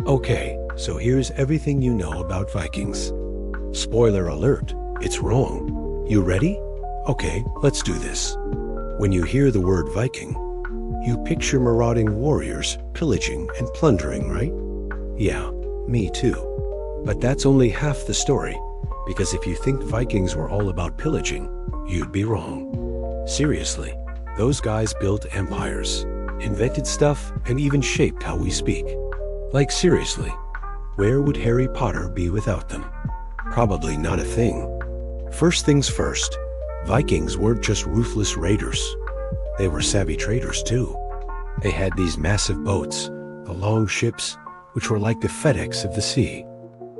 Okay, so here's everything you know about Vikings. Spoiler alert, it's wrong. You ready? Okay, let's do this. When you hear the word Viking, you picture marauding warriors pillaging and plundering, right? Yeah, me too. But that's only half the story, because if you think Vikings were all about pillaging, you'd be wrong. Seriously, those guys built empires, invented stuff, and even shaped how we speak. Like seriously, where would Harry Potter be without them? Probably not a thing. First things first, Vikings weren't just ruthless raiders. They were savvy traders too. They had these massive boats, the long ships, which were like the FedEx of the sea.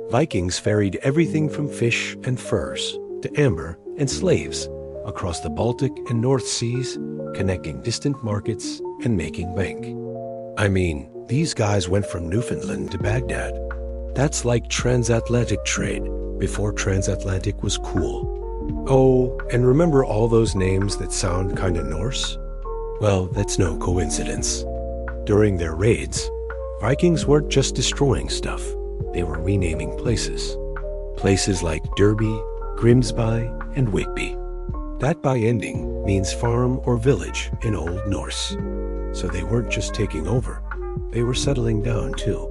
Vikings ferried everything from fish and furs to amber and slaves across the Baltic and North Seas, connecting distant markets and making bank. I mean, these guys went from Newfoundland to Baghdad. That's like transatlantic trade before transatlantic was cool. Oh, and remember all those names that sound kinda Norse? Well, that's no coincidence. During their raids, Vikings weren't just destroying stuff. They were renaming places. Places like Derby, Grimsby, and Whitby. That by ending means farm or village in Old Norse. So they weren't just taking over, they were settling down too.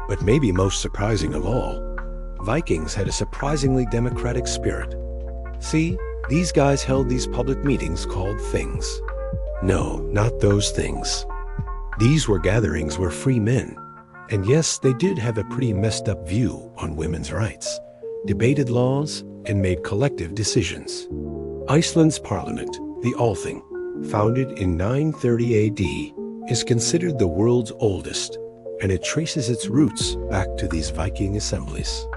But maybe most surprising of all, Vikings had a surprisingly democratic spirit. See, these guys held these public meetings called things. No, not those things. These were gatherings where free men, and yes, they did have a pretty messed up view on women's rights, debated laws, and made collective decisions. Iceland's parliament, the Althing, founded in 930 AD, is considered the world's oldest, and it traces its roots back to these Viking assemblies.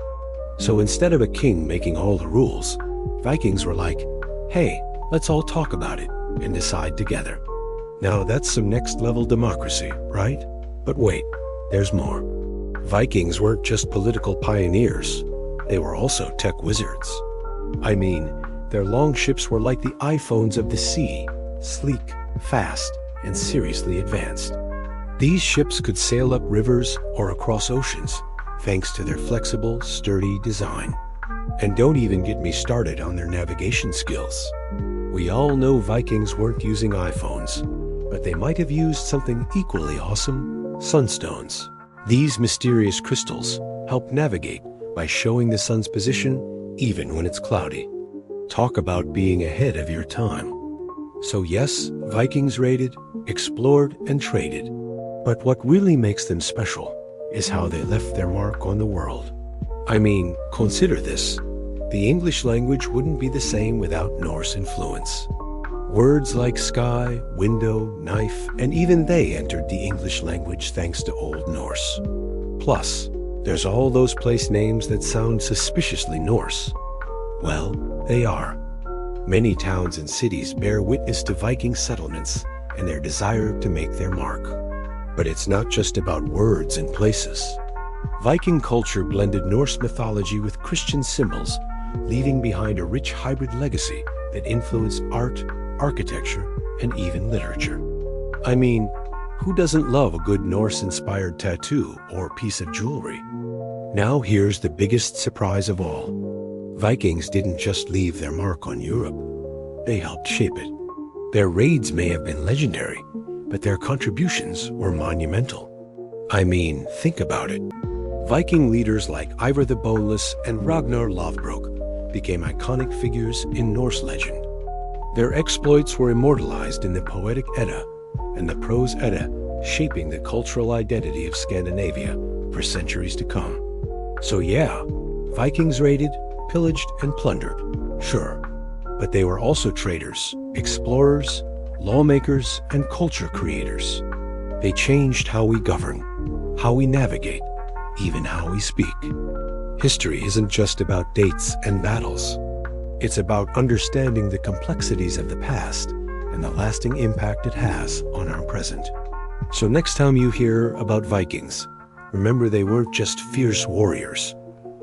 So instead of a king making all the rules, Vikings were like, hey, let's all talk about it and decide together. Now that's some next level democracy, right? But wait, there's more. Vikings weren't just political pioneers, they were also tech wizards. I mean, their longships were like the iPhones of the sea, sleek, fast, and seriously advanced. These ships could sail up rivers or across oceans, thanks to their flexible, sturdy design. And don't even get me started on their navigation skills. We all know Vikings weren't using iPhones, but they might have used something equally awesome: sunstones. These mysterious crystals help navigate by showing the sun's position even when it's cloudy. Talk about being ahead of your time. So yes, Vikings raided, explored, and traded. But what really makes them special is how they left their mark on the world. I mean, consider this. The English language wouldn't be the same without Norse influence. Words like sky, window, knife, and even they entered the English language thanks to Old Norse. Plus, there's all those place names that sound suspiciously Norse. Well, they are. Many towns and cities bear witness to Viking settlements and their desire to make their mark. But it's not just about words and places. Viking culture blended Norse mythology with Christian symbols, leaving behind a rich hybrid legacy that influenced art, architecture, and even literature. I mean, who doesn't love a good Norse-inspired tattoo or piece of jewelry? Now here's the biggest surprise of all. Vikings didn't just leave their mark on Europe. They helped shape it. Their raids may have been legendary, but their contributions were monumental. I mean, think about it. Viking leaders like Ivar the Boneless and Ragnar Lothbrok became iconic figures in Norse legend. Their exploits were immortalized in the Poetic Edda and the Prose Edda, shaping the cultural identity of Scandinavia for centuries to come. So yeah, Vikings raided, pillaged, and plundered, sure, but they were also traders, explorers, lawmakers, and culture creators. They changed how we govern, how we navigate, even how we speak. History isn't just about dates and battles. It's about understanding the complexities of the past and the lasting impact it has on our present. So next time you hear about Vikings, remember they weren't just fierce warriors.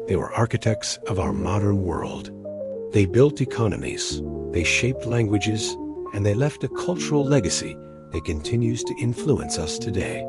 They were architects of our modern world. They built economies, they shaped languages, and they left a cultural legacy that continues to influence us today.